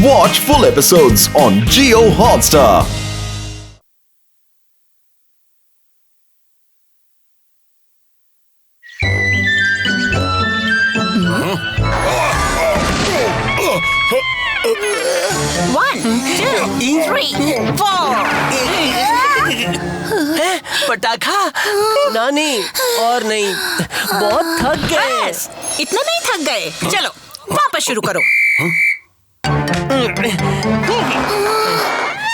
Watch full episodes on Jio Hotstar. One, two, three, four. पटाखा नानी और नहीं, बहुत थक गए। बस, इतने में ही थक गए। चलो वापस शुरू करो।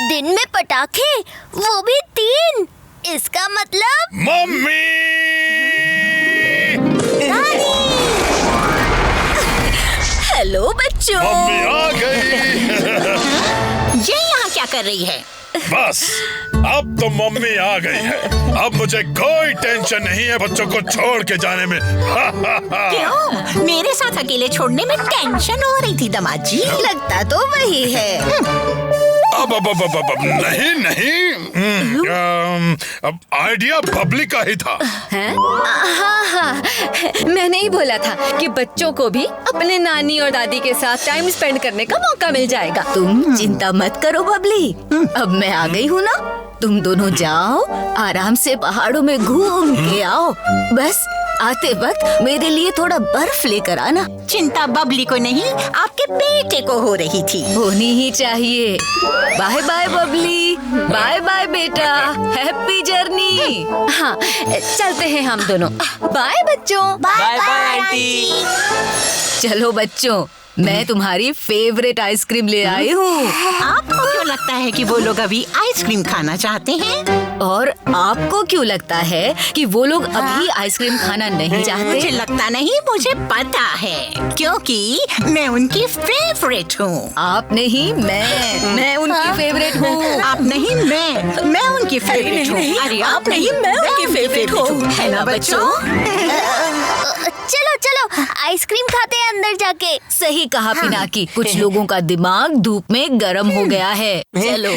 दिन में पटाखे, वो भी 3। इसका मतलब मम्मी हेलो बच्चों। मम्मी आ गई। ये यहाँ क्या कर रही है? बस अब तो मम्मी आ गई है। अब मुझे कोई टेंशन नहीं है बच्चों को छोड़ के जाने में। क्यों? मेरे साथ अकेले छोड़ने में टेंशन हो रही थी दामाद जी। लगता तो वही है। अब नहीं अब आइडिया बबली का ही था। हाँ, मैंने ही बोला था कि बच्चों को भी अपने नानी और दादी के साथ टाइम स्पेंड करने का मौका मिल जाएगा। तुम चिंता मत करो बबली, अब मैं आ गई हूँ ना। तुम दोनों जाओ, आराम से पहाड़ों में घूम के आओ। बस आते वक्त मेरे लिए थोड़ा बर्फ लेकर आना। चिंता बबली को नहीं, आपके बेटे को हो रही थी। होनी ही चाहिए। Bye bye Babli, bye bye बेटा, हैप्पी जर्नी। हाँ, चलते हैं हम दोनों। बाय बच्चों। Bye bye aunty. चलो बच्चों, मैं तुम्हारी फेवरेट आइसक्रीम ले आई हूँ। आपको क्यों लगता है कि वो लोग अभी आइसक्रीम खाना चाहते हैं? और आपको क्यों लगता है कि वो लोग अभी आइसक्रीम खाना नहीं चाहते? मुझे लगता नहीं, मुझे पता है, क्योंकि मैं उनकी फेवरेट हूँ। आप नहीं, मैं उनकी फेवरेट हूँ। आप नहीं, मैं उनकी फेवरेट हूँ। अरे आप नहीं, मैं उनकी फेवरेट हूँ। है ना बच्चों? चलो चलो आइसक्रीम खाते हैं अंदर जाके। सही कहा पिनाकी, कुछ लोगों का दिमाग धूप में गर्म हो गया है। चलो।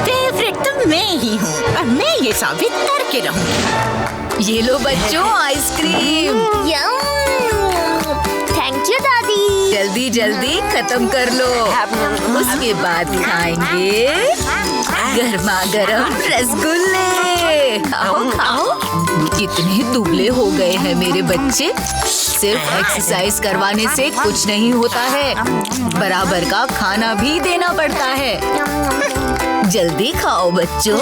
फेवरेट तो मैं ही हूँ और मैं ये साबित करके रहूँ। ये लो बच्चों आइसक्रीम। थैंक यू दादी। जल्दी जल्दी खत्म कर लो, उसके बाद खाएंगे गर्मा गर्म रसगुल्ले। आओ खाओ। कितने दुबले हो गए हैं मेरे बच्चे। सिर्फ एक्सरसाइज करवाने से कुछ नहीं होता है, बराबर का खाना भी देना पड़ता है। जल्दी खाओ बच्चों,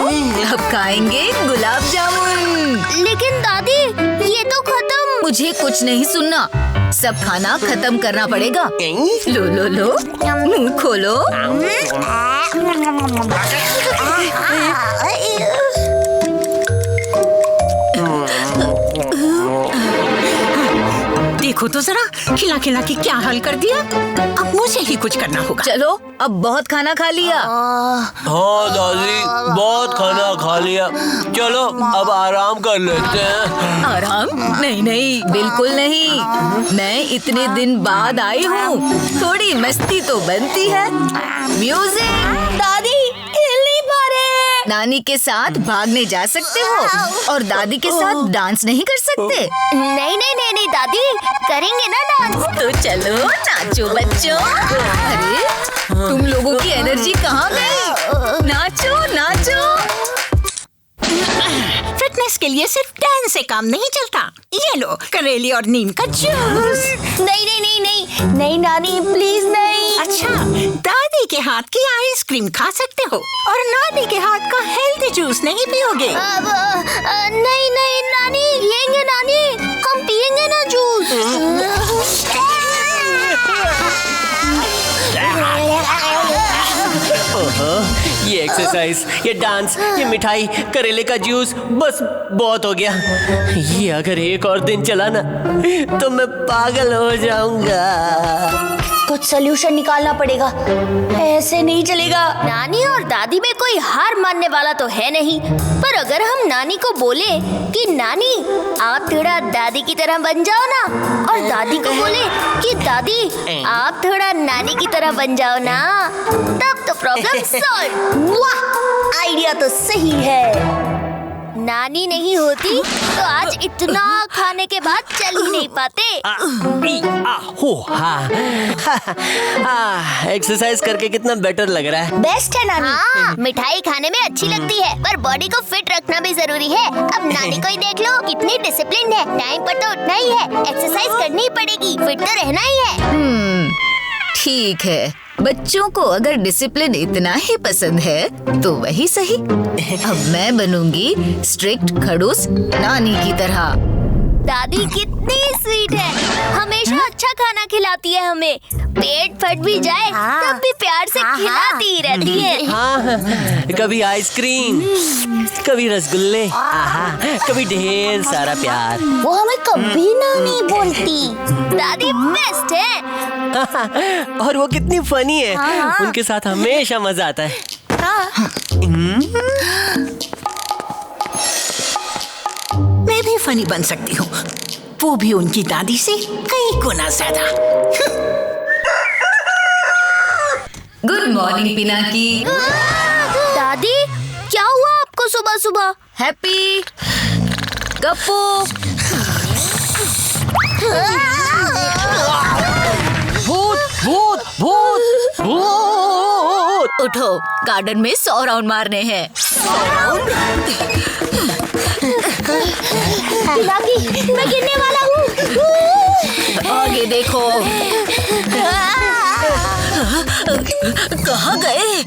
अब खाएंगे गुलाब जामुन। लेकिन दादी ये तो खत्म। मुझे कुछ नहीं सुनना, सब खाना खत्म करना पड़ेगा। लो लो लो, मुंह खोलो। देखो तो जरा, खिला खिला के क्या हाल कर दिया। अब मुझे ही कुछ करना होगा। चलो, अब बहुत खाना खा लिया। हाँ दादी, बहुत खाना खा लिया। चलो अब आराम कर लेते हैं। आराम? नहीं नहीं, बिल्कुल नहीं। मैं इतने दिन बाद आई हूँ, थोड़ी मस्ती तो बनती है। म्यूजिक। दादी हिल नहीं पा रहे। नानी के साथ भागने जा सकते हो और दादी के साथ डांस नहीं कर सकते? नहीं नहीं नहीं नहीं दादी, करेंगे ना डांस। तो चलो नाचो बच्चों। अरे तुम लोगों की एनर्जी कहाँ गई? नाचो नाचो। फिटनेस के लिए सिर्फ डांस से काम नहीं चलता। ये लो करेली और नीम का जूस। नहीं नहीं नहीं नहीं नहीं नानी प्लीज नहीं। अच्छा, दादी के हाथ की आइसक्रीम खा सकते हो और नानी के हाथ का हेल्दी जूस नहीं पियोगे? अब नहीं नहीं नानी, पिएंगे नानी, हम पिएंगे ना जूस। ये एक्सरसाइज, ये डांस, ये मिठाई, करेले का जूस, बस बहुत हो गया। ये अगर एक और दिन चला ना तो मैं पागल हो जाऊंगा। कुछ सलूशन निकालना पड़ेगा, ऐसे नहीं चलेगा। नानी और दादी में कोई हार मानने वाला तो है नहीं, पर अगर हम नानी को बोले कि नानी आप थोड़ा दादी की तरह बन जाओ ना, और दादी को बोले कि दादी आप थोड़ा नानी की तरह बन जाओ ना, तब तो प्रॉब्लम सॉल्व। वाह, आइडिया तो सही है। नानी नहीं होती तो आज इतना खाने के बाद चल ही नहीं पाते। एक्सरसाइज करके कितना बेटर लग रहा है। बेस्ट है नानी। हाँ, मिठाई खाने में अच्छी लगती है पर बॉडी को फिट रखना भी जरूरी है। अब नानी को ही देख लो, कितनी डिसिप्लिन है। टाइम पर तो उठना ही है, एक्सरसाइज करनी ही पड़ेगी, फिट तो रहना ही है। ठीक है, बच्चों को अगर डिसिप्लिन इतना ही पसंद है तो वही सही। अब मैं बनूंगी स्ट्रिक्ट खड़ूस नानी की तरह। दादी कितनी स्वीट है, हमेशा अच्छा खाना खिलाती है हमें। पेट फट भी जाए तब भी प्यार से खिलाती ही रहती है। हाँ, कभी आइसक्रीम, कभी रसगुल्ले, कभी ढेर सारा प्यार। वो हमें कभी ना नहीं बोलती। दादी बेस्ट है। और वो कितनी फनी है। उनके साथ हमेशा मजा आता है। मैं भी फनी बन सकती हूँ, वो भी उनकी दादी से कई गुना ज्यादा। Good morning Pinaki. दादी क्या हुआ आपको सुबह सुबह? हैप्पी गप्पू। भूत भूत भूत भूत। उठो, गार्डन में 100 राउंड मारने हैं। पिनाकी, मैं गिरने वाला हूँ। आगे देखो। कहाँ गए?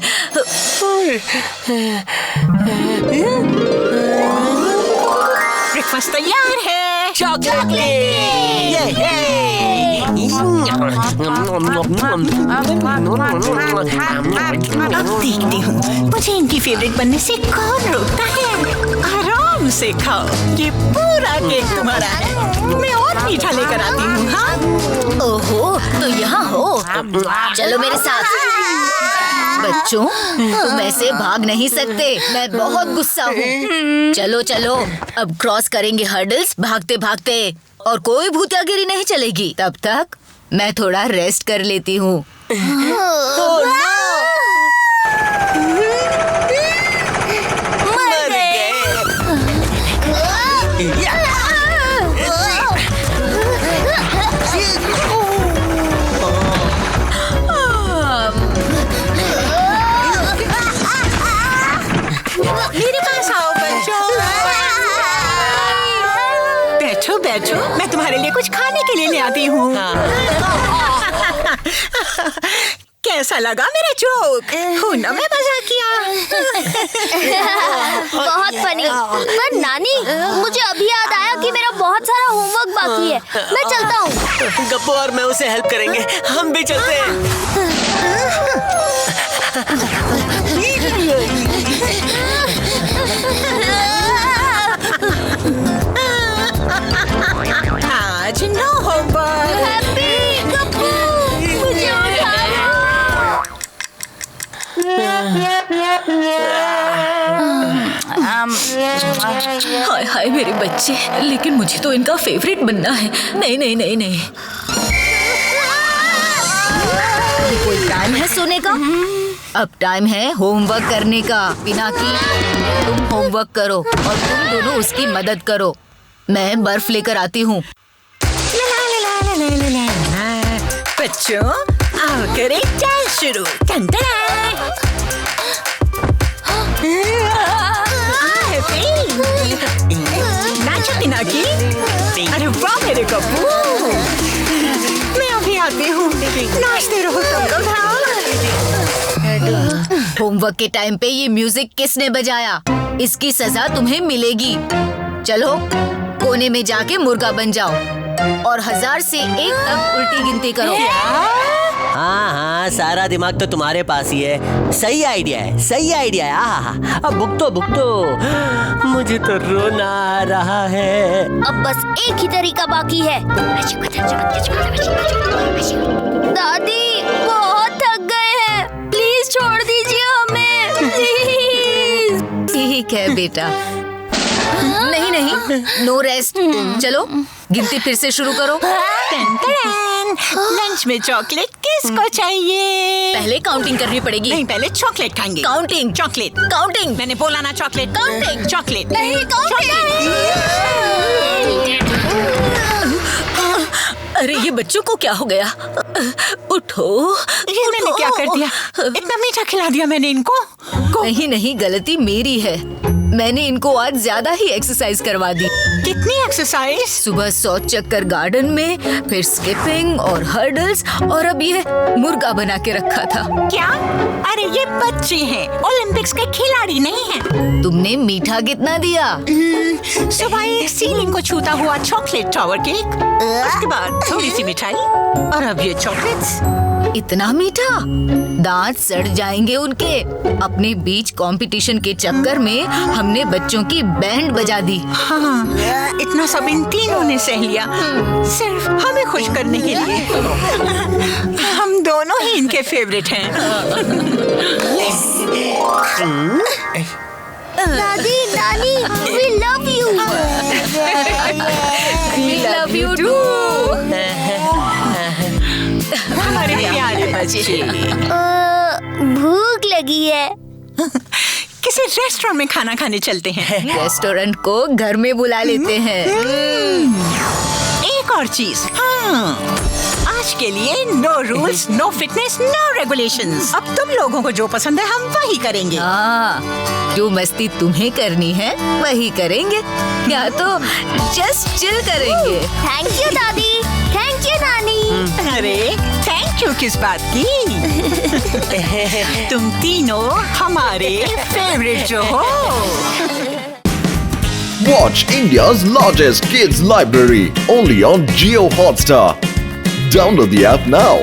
ब्रेकफास्ट तैयार है। अब देखती हूँ मुझे इनकी फेवरेट बनने से कौन रोकता है। आराम से खाओ, ये पूरा केक तुम्हारा है। मैं और मीठा लेकर आती हूँ। हाँ, ओहो, तो यहाँ हो। चलो मेरे साथ। बच्चों, तुम ऐसे भाग नहीं सकते, मैं बहुत गुस्सा हूँ। चलो चलो, अब क्रॉस करेंगे हर्डल्स भागते भागते, और कोई भूतियागिरी नहीं चलेगी। तब तक मैं थोड़ा रेस्ट कर लेती हूँ। मेरे पास आओ बच्चों। बैठो बैठो, मैं तुम्हारे लिए कुछ खाने के लिए ले आती हूँ। कैसा लगा मेरा जोक? ना मैं मजा किया। बहुत फनी। पर नानी, मुझे अभी याद आया कि मेरा बहुत सारा होमवर्क बाकी है। मैं चलता हूँ। गप्पू और मैं उसे हेल्प करेंगे। हम भी चलते हैं। आज नो होमवर्क। हैप्पी गप्पू, मुझे उठाओ। हाय हाय मेरे बच्चे, लेकिन मुझे तो इनका फेवरेट बनना है। नहीं नहीं नहीं नहीं। ये कोई टाइम है सोने का? अब टाइम है होमवर्क करने का। पिनाकी, तुम होमवर्क करो और तुम दोनों उसकी मदद करो। मैं बर्फ लेकर आती हूँ। बच्चों, आओ करें डांस शुरू। नाचो पिनाकी। अरे वाह मेरे गप्पू, मैं अभी आती हूँ। नाचते रहो तुम लोग। होमवर्क के टाइम पे ये म्यूजिक किसने बजाया? इसकी सजा तुम्हें मिलेगी। चलो कोने में जाके मुर्गा बन जाओ और 1000 से 1 तक उल्टी गिनती करो। हाँ, सारा दिमाग तो तुम्हारे पास ही है। सही आइडिया है, सही आइडिया है। अब भुगतो भुगतो, मुझे तो रोना आ रहा है। अब बस एक ही तरीका बाकी है। दादी बहुत थक गए हैं, प्लीज छोड़ दीजिए हमें, प्लीज। ठीक है बेटा। नहीं नहीं, नो रेस्ट। चलो गिनती फिर से शुरू करो। लंच में चॉकलेट किसको चाहिए? पहले काउंटिंग करनी पड़ेगी। नहीं, पहले चॉकलेट खाएंगे। काउंटिंग। चॉकलेट। काउंटिंग। मैंने बोला ना चॉकलेट। काउंटिंग। चॉकलेट। नहीं, काउंटिंग। अरे ये बच्चों को क्या हो गया? उठो। ये मैंने क्या कर दिया? इतना मीठा खिला दिया मैंने इनको। नहीं नहीं, गलती मेरी है। मैंने इनको आज ज्यादा ही एक्सरसाइज करवा दी। कितनी एक्सरसाइज? सुबह 100 चक्कर गार्डन में, फिर स्किपिंग और हर्डल्स, और अब ये मुर्गा बना के रखा था। क्या? अरे ये बच्चे हैं, ओलंपिक्स के खिलाड़ी नहीं हैं। तुमने मीठा कितना दिया? सुबह एक सीलिंग को छूता हुआ चॉकलेट टावर केक, उसके बाद थोड़ी सी मिठाई, और अब ये चॉकलेट्स। इतना मीठा? दांत सड़ जाएंगे उनके। अपने बीच कंपटीशन के चक्कर में हमने बच्चों की बैंड बजा दी। हाँ, इतना सब इन तीनों ने सह लिया, सिर्फ हमें खुश करने के लिए। हम दोनों ही इनके फेवरेट हैं। दादी, नानी, we love you. We love you too. हमारे प्यारे बच्चे। भूख लगी है। किसी रेस्टोरेंट में खाना खाने चलते हैं। रेस्टोरेंट को घर में बुला लेते हैं। एक और चीज, हाँ, आज के लिए no rules, no fitness, no regulations. अब तुम लोगों को जो पसंद है हम वही करेंगे। हाँ, जो मस्ती तुम्हें करनी है वही करेंगे, या तो जस्ट चिल करेंगे। थैंक यू दादी, थैंक यू नानी। अरे थैंक यू किस बात की? तुम तीनों हमारे फेवरेट जो हो। Watch India's largest kids library only on Jio Hotstar. Download the app now.